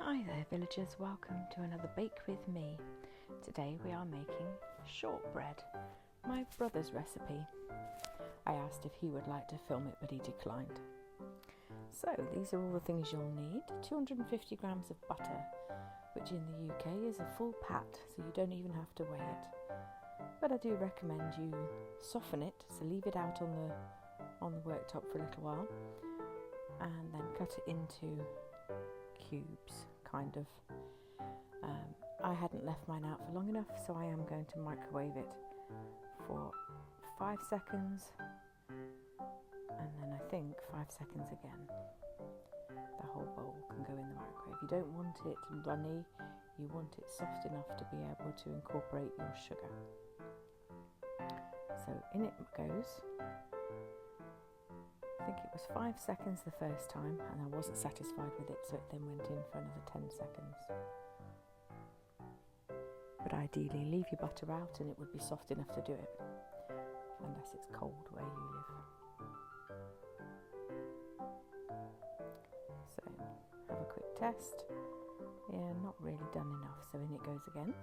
Hi there villagers, welcome to another Bake With Me. Today we are making shortbread, my brother's recipe. I asked if he would like to film it but he declined. So these are all the things you'll need. 250 grams of butter, which in the UK is a full pat, so you don't even have to weigh it. But I do recommend you soften it, so leave it out on the worktop for a little while and then cut it into cubes, kind of. I hadn't left mine out for long enough, so I am going to microwave it for 5 seconds and then I think 5 seconds again. The whole bowl can go in the microwave. You don't want it runny, you want it soft enough to be able to incorporate your sugar. So in it goes. I think it was 5 seconds the first time and I wasn't satisfied with it, so it then went in for another 10 seconds. But ideally leave your butter out and it would be soft enough to do it, unless it's cold where you live. So have a quick test. Yeah, not really done enough, so in it goes again.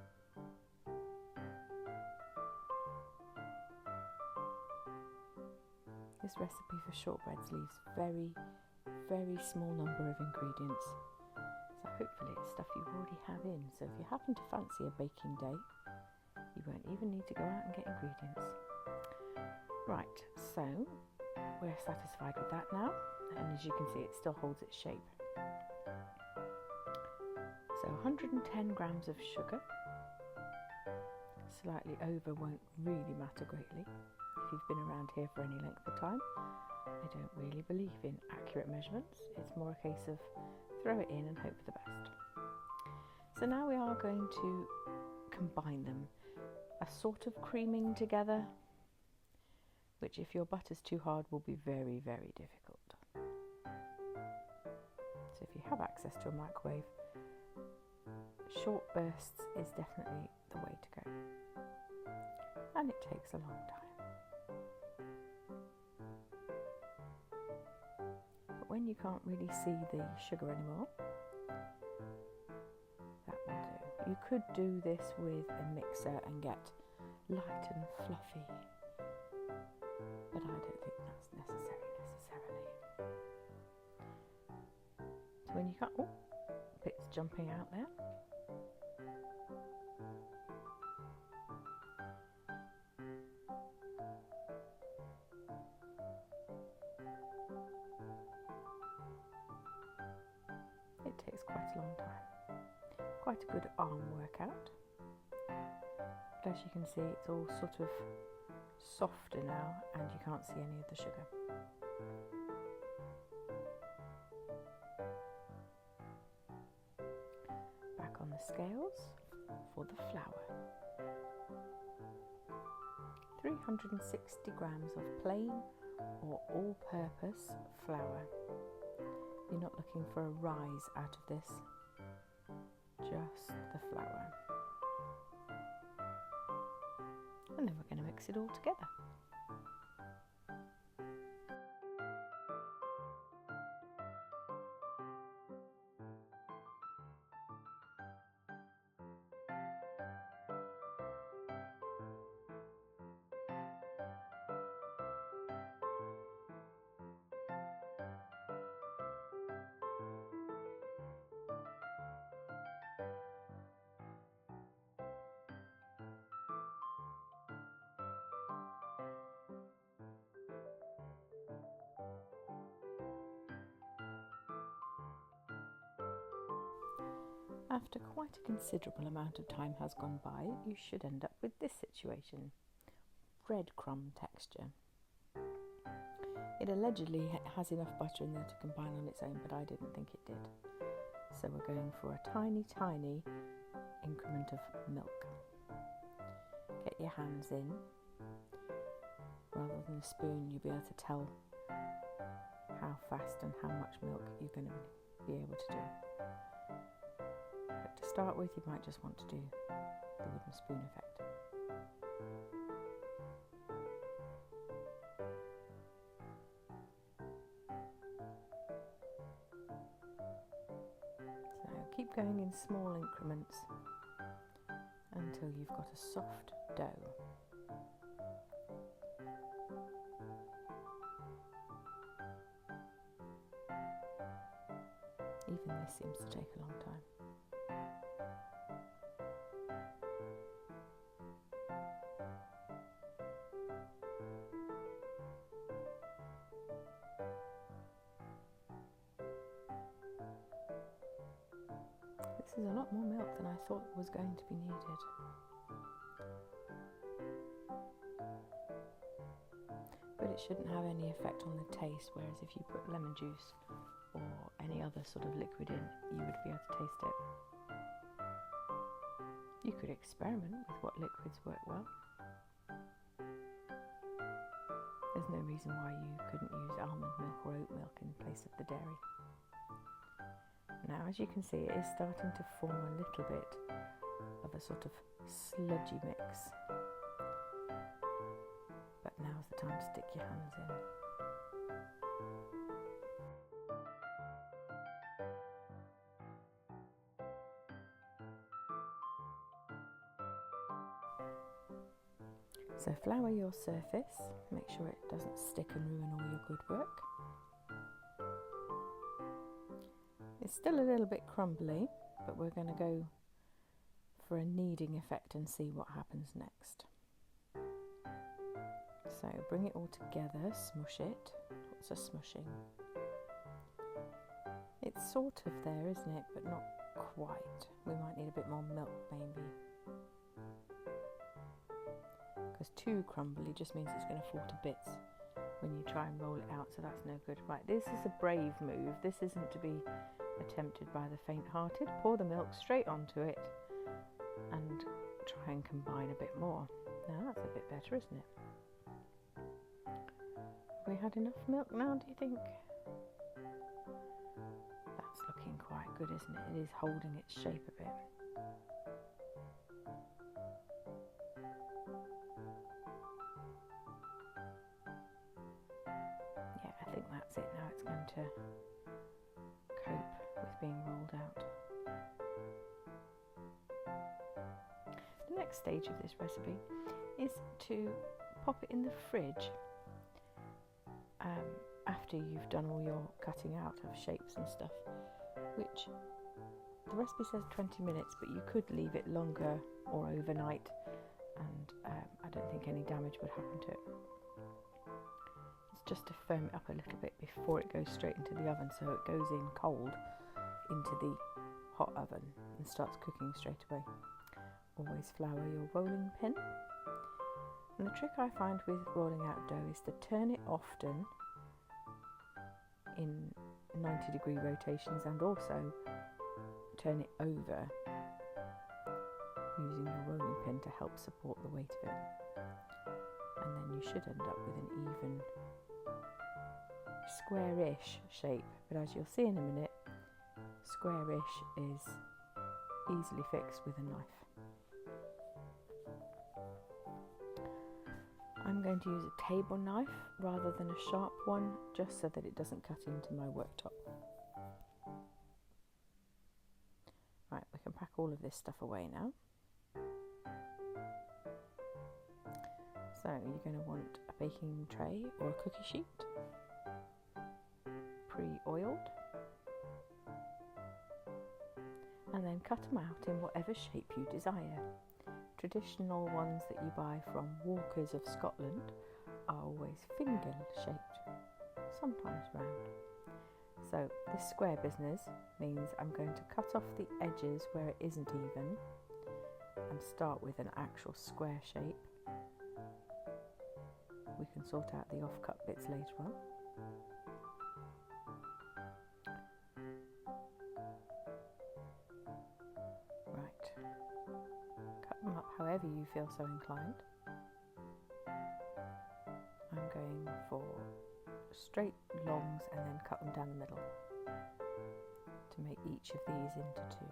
This recipe for shortbreads leaves very small number of ingredients, so hopefully it's stuff you already have in. So if you happen to fancy a baking day, you won't even need to go out and get ingredients. Right, so we're satisfied with that now, and as you can see it still holds its shape. So 110 grams of sugar, slightly over won't really matter greatly. If you've been around here for any length of time, I don't really believe in accurate measurements. It's more a case of throw it in and hope for the best. So now we are going to combine them, a sort of creaming together, which if your butter's too hard will be very difficult. So if you have access to a microwave, short bursts is definitely the way to go. And it takes a long time. When you can't really see the sugar anymore, that will do. You could do this with a mixer and get light and fluffy, but I don't think that's necessarily. So when you can't, bits jumping out there. It takes quite a long time. Quite a good arm workout. But as you can see, it's all sort of softer now and you can't see any of the sugar. Back on the scales for the flour. 360 grams of plain or all-purpose flour. You're not looking for a rise out of this, just the flour. And then we're going to mix it all together. After quite a considerable amount of time has gone by, you should end up with this situation. Breadcrumb texture. It allegedly has enough butter in there to combine on its own, but I didn't think it did. So we're going for a tiny increment of milk. Get your hands in. Rather than a spoon, you'll be able to tell how fast and how much milk you're going to be able to do. But to start with, you might just want to do the wooden spoon effect. So keep keep going in small increments until you've got a soft dough. Even this seems to take a long time. This is a lot more milk than I thought was going to be needed. But it shouldn't have any effect on the taste, whereas if you put lemon juice or any other sort of liquid in, you would be able to taste it. You could experiment with what liquids work well. There's no reason why you couldn't use almond milk or oat milk in place of the dairy. Now, as you can see, it is starting to form a little bit of a sort of sludgy mix. But now's the time to stick your hands in. So flour your surface, make sure it doesn't stick and ruin all your good work. It's still a little bit crumbly, but we're going to go for a kneading effect and see what happens next. So bring it all together, smush it. Lots of smushing. It's sort of there, isn't it? But not quite. We might need a bit more milk maybe. Because too crumbly just means it's going to fall to bits when you try and roll it out, so that's no good. Right, this is a brave move. This isn't to be attempted by the faint-hearted. Pour the milk straight onto it and try and combine a bit more. Now that's a bit better, isn't it? Have we had enough milk now, do you think? That's looking quite good, isn't it? It is holding its shape a bit. Yeah, I think that's it now. It's going to cope with being rolled out. The next stage of this recipe is to pop it in the fridge after you've done all your cutting out of shapes and stuff, which the recipe says 20 minutes, but you could leave it longer or overnight, and I don't think any damage would happen to it. It's just to firm it up a little bit before it goes straight into the oven, so it goes in cold into the hot oven and starts cooking straight away. Always flour your rolling pin. And the trick I find with rolling out dough is to turn it often in 90-degree rotations, and also turn it over using your rolling pin to help support the weight of it. And then you should end up with an even squarish shape, but as you'll see in a minute, squarish is easily fixed with a knife. I'm going to use a table knife rather than a sharp one, just so that it doesn't cut into my worktop. Right, we can pack all of this stuff away now. So you're going to want a baking tray or a cookie sheet, pre-oiled, and then cut them out in whatever shape you desire. Traditional ones that you buy from Walkers of Scotland are always finger shaped, sometimes round. So this square business means I'm going to cut off the edges where it isn't even and start with an actual square shape. We can sort out the off-cut bits later on. However you feel so inclined. I'm going for straight longs and then cut them down the middle to make each of these into two.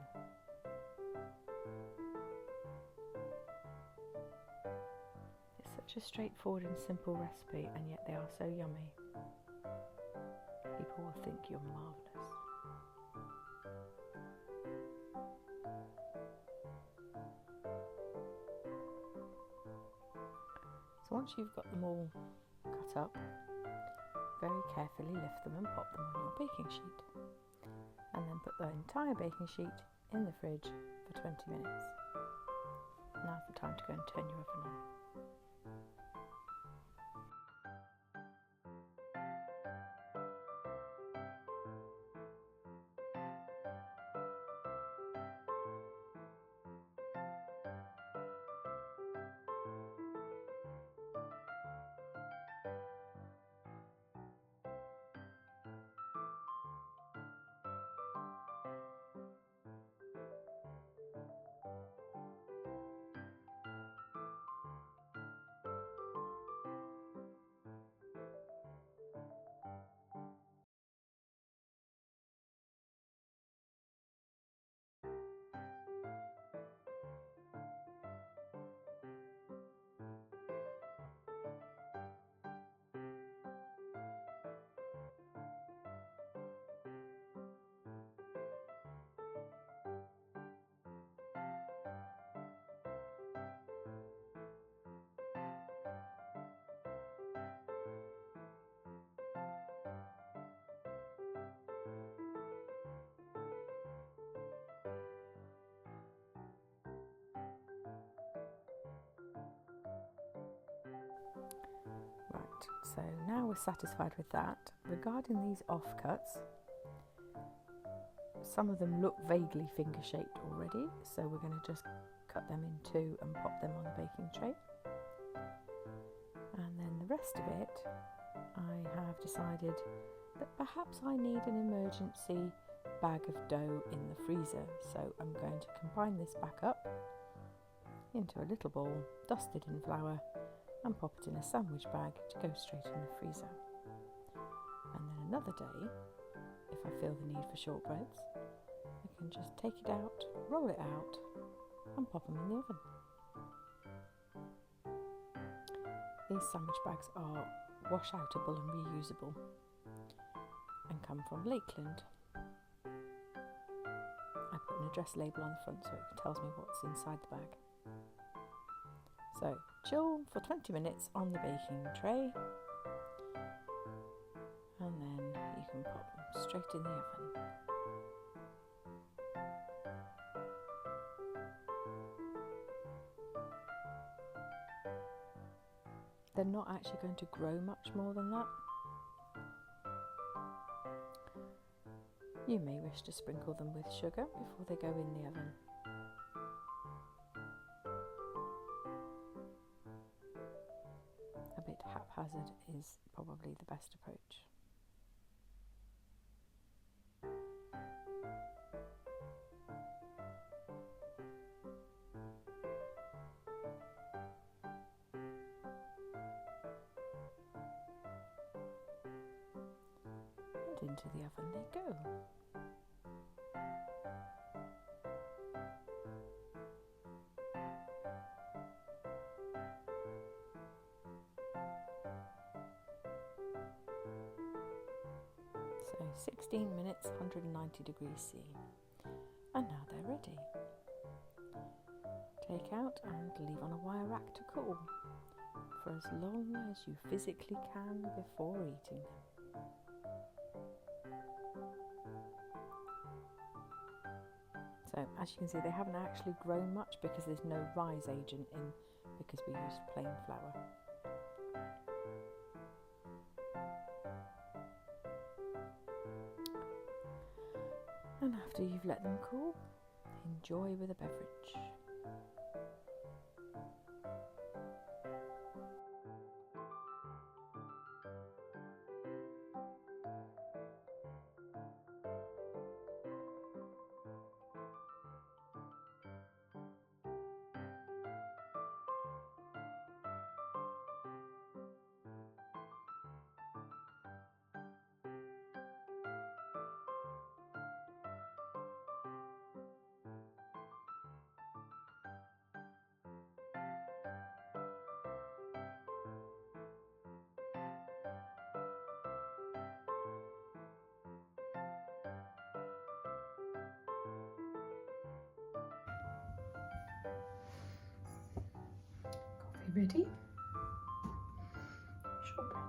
It's such a straightforward and simple recipe, and yet they are so yummy. People will think you're marvellous. So once you've got them all cut up, very carefully lift them and pop them on your baking sheet. And then put the entire baking sheet in the fridge for 20 minutes. Now's the time to go and turn your oven on. Right, so now we're satisfied with that. Regarding these offcuts, some of them look vaguely finger shaped already, so we're going to just cut them in two and pop them on the baking tray. And then the rest of it, I have decided that perhaps I need an emergency bag of dough in the freezer, so I'm going to combine this back up into a little bowl, dusted in flour, and pop it in a sandwich bag to go straight in the freezer. And then another day, if I feel the need for shortbreads, I can just take it out, roll it out, and pop them in the oven. These sandwich bags are wash-outable and reusable and come from Lakeland. I put an address label on the front so it tells me what's inside the bag. So chill for 20 minutes on the baking tray, and then you can pop them straight in the oven. They're not actually going to grow much more than that. You may wish to sprinkle them with sugar before they go in the oven. A bit haphazard is probably the best approach. And into the oven they go. So 16 minutes, 190 degrees C. And now they're ready. Take out and leave on a wire rack to cool for as long as you physically can before eating them. So as you can see, they haven't actually grown much because there's no rise agent in, because we used plain flour. And after you've let them cool, enjoy with a beverage. Coffee ready. shortbread.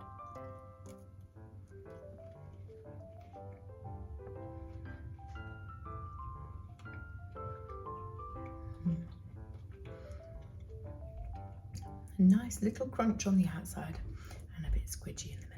A nice little crunch on the outside and a bit squidgy in the middle.